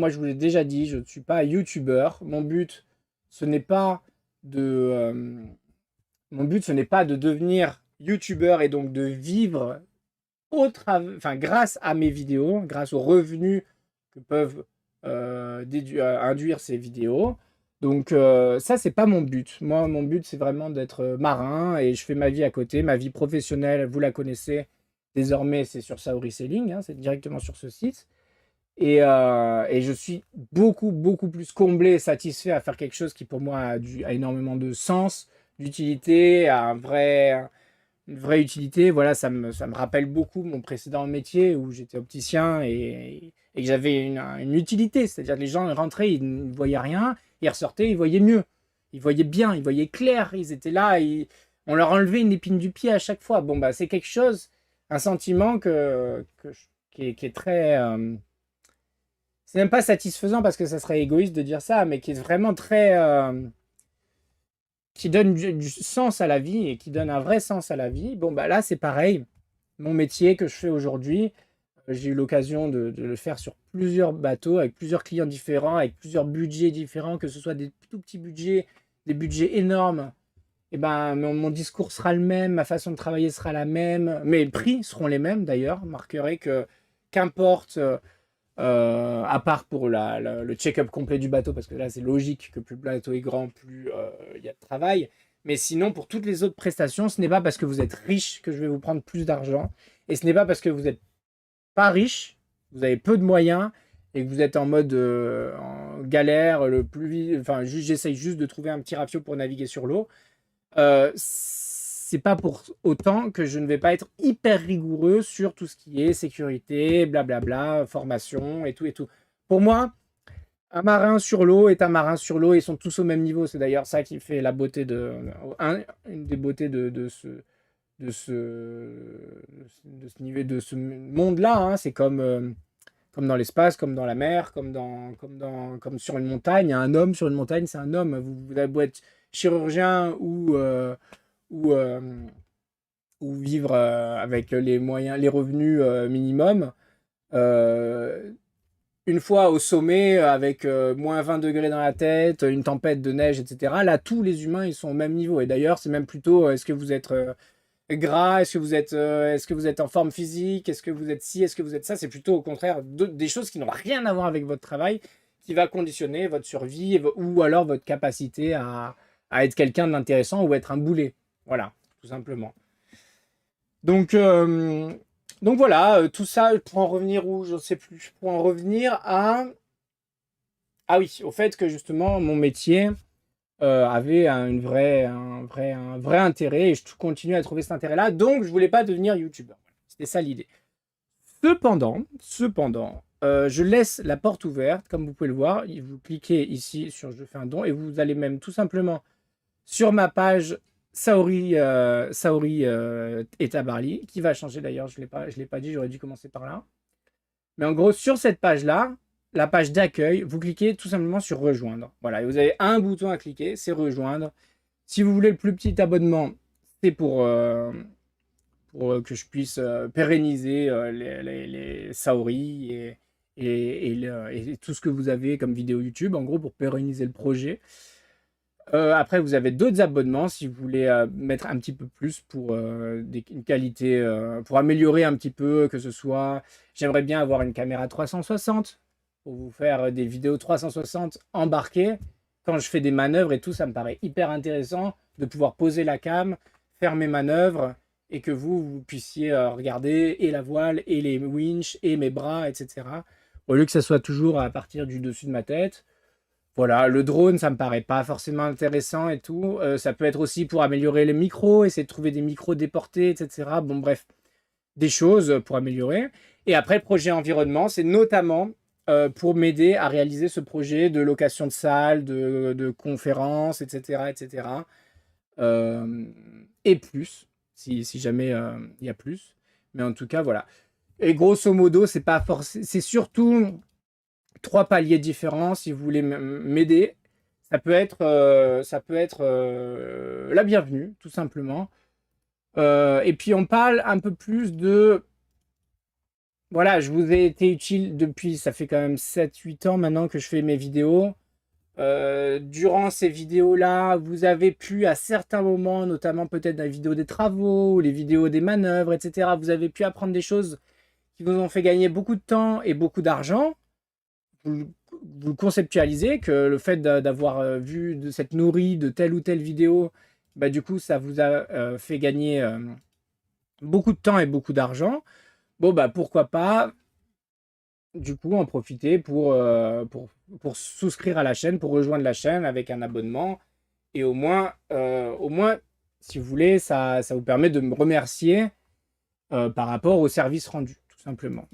Moi, je vous l'ai déjà dit, je ne suis pas youtubeur. Mon but, ce n'est pas de devenir youtubeur et donc de vivre grâce à mes vidéos, grâce aux revenus que peuvent induire ces vidéos. Donc ça, c'est pas mon but. Moi, mon but, c'est vraiment d'être marin et je fais ma vie à côté. Ma vie professionnelle, vous la connaissez désormais, c'est sur Saori Sailing, hein, c'est directement sur ce site. Et je suis beaucoup, beaucoup plus comblé et satisfait à faire quelque chose qui, pour moi, a énormément de sens, d'utilité, une vraie utilité. Voilà, ça me rappelle beaucoup mon précédent métier où j'étais opticien et que j'avais une utilité. C'est-à-dire que les gens rentraient, ils ne voyaient rien, ils ressortaient, ils voyaient mieux. Ils voyaient bien, ils voyaient clair, ils étaient là, on leur enlevait une épine du pied à chaque fois. Bon, bah, c'est quelque chose, un sentiment qui est très. C'est même pas satisfaisant parce que ça serait égoïste de dire ça, mais qui est vraiment très. Qui donne du sens à la vie et qui donne un vrai sens à la vie. Bon, bah là, c'est pareil. Mon métier que je fais aujourd'hui, j'ai eu l'occasion de le faire sur plusieurs bateaux, avec plusieurs clients différents, avec plusieurs budgets différents, que ce soit des tout petits budgets, des budgets énormes. Et ben, mon discours sera le même, ma façon de travailler sera la même, mes prix seront les mêmes d'ailleurs. Remarquerez que qu'importe à part pour le check-up complet du bateau, parce que là c'est logique que plus le bateau est grand, plus il y a de travail. Mais sinon, pour toutes les autres prestations, ce n'est pas parce que vous êtes riche que je vais vous prendre plus d'argent. Et ce n'est pas parce que vous n'êtes pas riche, vous avez peu de moyens et que vous êtes en mode en galère, enfin, j'essaye juste de trouver un petit rafio pour naviguer sur l'eau. C'est pas pour autant que je ne vais pas être hyper rigoureux sur tout ce qui est sécurité, blablabla, formation et tout et tout. Pour moi, un marin sur l'eau est un marin sur l'eau, ils sont tous au même niveau. C'est d'ailleurs ça qui fait la beauté une des beautés de ce, de ce niveau, de ce monde-là, hein. C'est comme dans l'espace, comme dans la mer, comme sur une montagne. Un homme sur une montagne, c'est un homme. Vous avez beau être chirurgien ou, euh, ou vivre avec les moyens, les revenus minimum. Euh, une fois au sommet, avec moins 20 degrés dans la tête, une tempête de neige, etc., là, tous les humains, ils sont au même niveau. Et d'ailleurs, c'est même plutôt, est-ce que vous êtes gras, est-ce que vous êtes en forme physique, est-ce que vous êtes ci, est-ce que vous êtes ça, c'est plutôt au contraire des choses qui n'ont rien à voir avec votre travail, qui va conditionner votre survie ou alors votre capacité à être quelqu'un d'intéressant ou être un boulet. Voilà, tout simplement. Donc, euh, donc voilà, tout ça pour en revenir où, je ne sais plus, pour en revenir à... Ah oui, au fait que justement mon métier avait un vrai intérêt et je continue à trouver cet intérêt-là. Donc, je voulais pas devenir youtubeur. C'était ça l'idée. Cependant, je laisse la porte ouverte, comme vous pouvez le voir. Vous cliquez ici sur Je fais un don et vous allez même tout simplement sur ma page Saori et Tabarly, qui va changer d'ailleurs. Je l'ai pas dit, j'aurais dû commencer par là. Mais en gros, sur cette page-là, la page d'accueil, vous cliquez tout simplement sur rejoindre. Voilà, et vous avez un bouton à cliquer, c'est rejoindre. Si vous voulez le plus petit abonnement, c'est pour que je puisse pérenniser les Saori et tout ce que vous avez comme vidéo YouTube, en gros, pour pérenniser le projet. Après, vous avez d'autres abonnements si vous voulez mettre un petit peu plus pour une qualité, pour améliorer un petit peu, que ce soit, j'aimerais bien avoir une caméra 360 pour vous faire des vidéos 360 embarquées. Quand je fais des manœuvres et tout, ça me paraît hyper intéressant de pouvoir poser la cam, faire mes manœuvres et que vous puissiez regarder et la voile et les winches et mes bras, etc. Au lieu que ça soit toujours à partir du dessus de ma tête. Voilà, le drone, ça me paraît pas forcément intéressant et tout. Ça peut être aussi pour améliorer les micros, essayer de trouver des micros déportés, etc. Bon, bref, des choses pour améliorer. Et après, le projet environnement, c'est notamment pour m'aider à réaliser ce projet de location de salles, de conférences, etc., etc. Euh, et plus, si jamais il y a plus. Mais en tout cas, voilà. Et grosso modo, c'est pas forcément, c'est surtout trois paliers différents si vous voulez m'aider. Ça peut être la bienvenue, tout simplement. Et puis on parle un peu plus de voilà, je vous ai été utile depuis, ça fait quand même 7-8 ans maintenant que je fais mes vidéos. Durant ces vidéos-là, vous avez pu à certains moments, notamment peut-être dans les vidéos des travaux, ou les vidéos des manœuvres, etc., vous avez pu apprendre des choses qui vous ont fait gagner beaucoup de temps et beaucoup d'argent. Vous conceptualisez que le fait d'avoir vu de cette nourrie de telle ou telle vidéo, bah, du coup, ça vous a fait gagner beaucoup de temps et beaucoup d'argent. Bon, bah pourquoi pas, du coup, en profiter pour souscrire à la chaîne, pour rejoindre la chaîne avec un abonnement. Et au moins, si vous voulez, ça vous permet de me remercier par rapport au service rendu, tout simplement.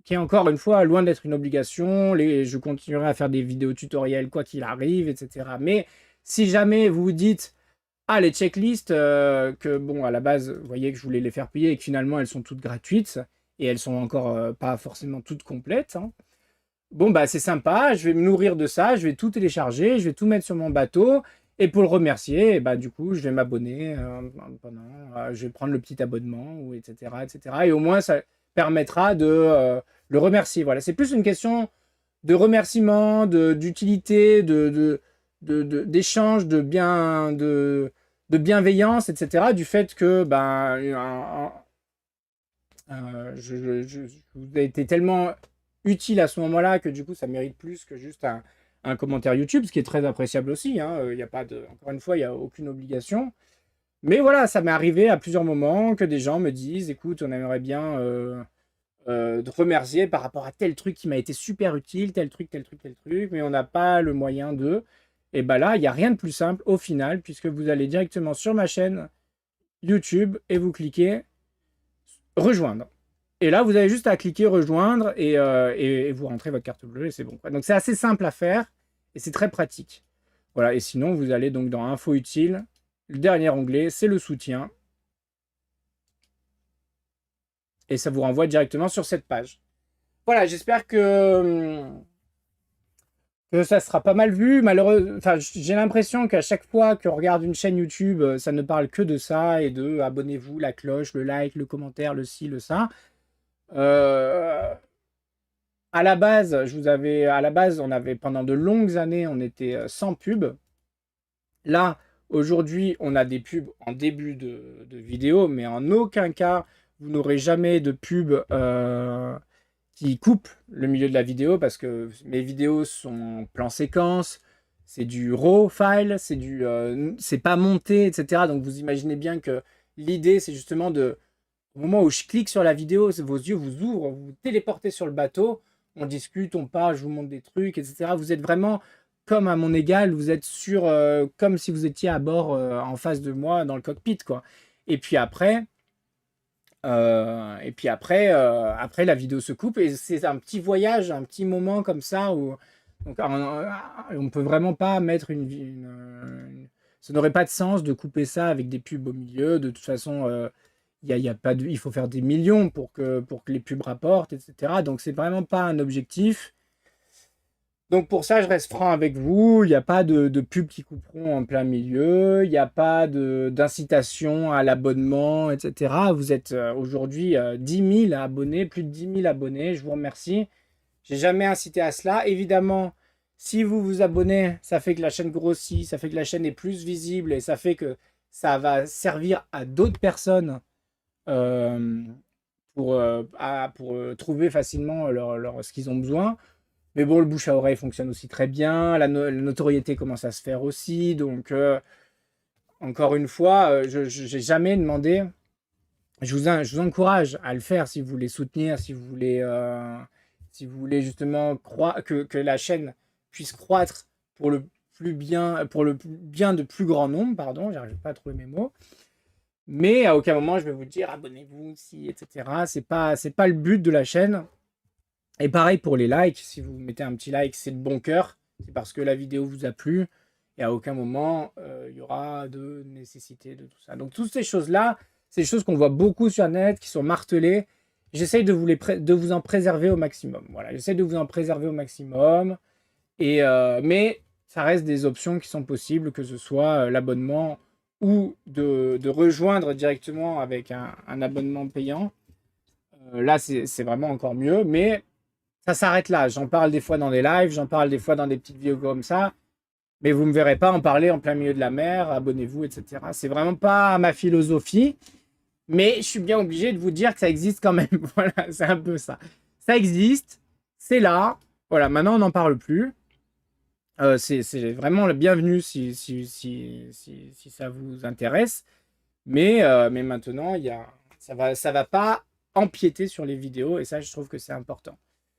Qui est encore une fois loin d'être une obligation. Je continuerai à faire des vidéos tutoriels quoi qu'il arrive, etc. Mais si jamais vous vous dites, ah, les checklists, que bon, à la base, vous voyez que je voulais les faire payer et que finalement elles sont toutes gratuites et elles sont encore pas forcément toutes complètes, hein. Bon, bah c'est sympa, je vais me nourrir de ça, je vais tout télécharger, je vais tout mettre sur mon bateau. Et pour le remercier, bah, du coup, je vais m'abonner je vais prendre le petit abonnement, ou etc., etc. Et au moins, ça permettra de le remercier. Voilà, c'est plus une question de remerciement, d'utilité, d'échange, de bienveillance, etc. Du fait que ben, vous avez été tellement utile à ce moment-là que du coup ça mérite plus que juste un commentaire YouTube, ce qui est très appréciable aussi, hein. Y a pas de, encore une fois, il n'y a aucune obligation. Mais voilà, ça m'est arrivé à plusieurs moments que des gens me disent, écoute, on aimerait bien te remercier par rapport à tel truc qui m'a été super utile, tel truc, tel truc, tel truc, mais on n'a pas le moyen de. Et bah là, il n'y a rien de plus simple au final, puisque vous allez directement sur ma chaîne YouTube et vous cliquez rejoindre. Et là, vous avez juste à cliquer rejoindre et vous rentrez votre carte bleue et c'est bon, quoi. Donc c'est assez simple à faire et c'est très pratique. Voilà, et sinon, vous allez donc dans Info utile. Le dernier onglet, c'est le soutien. Et ça vous renvoie directement sur cette page. Voilà, j'espère que ça sera pas mal vu. Malheureusement, enfin, j'ai l'impression qu'à chaque fois qu'on regarde une chaîne YouTube, ça ne parle que de ça et de abonnez-vous, la cloche, le like, le commentaire, le ci, le ça. À la base, on avait pendant de longues années, on était sans pub. Là, aujourd'hui, on a des pubs en début de vidéo, mais en aucun cas, vous n'aurez jamais de pub qui coupe le milieu de la vidéo parce que mes vidéos sont en plan séquence, c'est du raw file, c'est pas monté, etc. Donc vous imaginez bien que l'idée, c'est justement au moment où je clique sur la vidéo, vos yeux vous ouvrent, vous vous téléportez sur le bateau, on discute, on parle, je vous montre des trucs, etc. Vous êtes vraiment comme à mon égal, vous êtes comme si vous étiez à bord en face de moi dans le cockpit, quoi. Et puis après, après la vidéo se coupe et c'est un petit voyage, un petit moment comme ça où donc, on peut vraiment pas mettre ça n'aurait pas de sens de couper ça avec des pubs au milieu. De toute façon, y a pas il faut faire des millions pour que les pubs rapportent, etc. Donc c'est vraiment pas un objectif. Donc pour ça, je reste franc avec vous. Il n'y a pas de pubs qui couperont en plein milieu. Il n'y a pas d'incitation à l'abonnement, etc. Vous êtes aujourd'hui 10 000 abonnés, plus de 10 000 abonnés. Je vous remercie. J'ai jamais incité à cela. Évidemment, si vous vous abonnez, ça fait que la chaîne grossit, ça fait que la chaîne est plus visible et ça fait que ça va servir à d'autres personnes euh, pour trouver facilement ce qu'ils ont besoin. Mais bon, le bouche à oreille fonctionne aussi très bien. La notoriété commence à se faire aussi. Donc, encore une fois, je n'ai jamais demandé. Je vous encourage à le faire si vous voulez soutenir, si vous voulez justement que la chaîne puisse croître pour le bien de plus grand nombre. Pardon, j'arrive pas à trouver mes mots. Mais à aucun moment je vais vous dire abonnez-vous, si, etc. C'est pas le but de la chaîne. Et pareil pour les likes, si vous mettez un petit like, c'est de bon cœur, c'est parce que la vidéo vous a plu, et à aucun moment il y aura de nécessité de tout ça. Donc toutes ces choses-là, c'est des choses qu'on voit beaucoup sur Internet, qui sont martelées. J'essaye de vous en préserver au maximum. Voilà, j'essaie de vous en préserver au maximum, mais ça reste des options qui sont possibles, que ce soit l'abonnement ou de rejoindre directement avec un abonnement payant. Là, c'est vraiment encore mieux, mais ça s'arrête là. J'en parle des fois dans des lives, j'en parle des fois dans des petites vidéos comme ça, mais vous ne me verrez pas en parler en plein milieu de la mer, abonnez-vous, etc. C'est vraiment pas ma philosophie, mais je suis bien obligé de vous dire que ça existe quand même. Voilà, c'est un peu ça. Ça existe, c'est là. Voilà, maintenant on n'en parle plus. C'est vraiment le bienvenu si ça vous intéresse. Mais maintenant, ça va pas empiéter sur les vidéos et ça, je trouve que c'est important.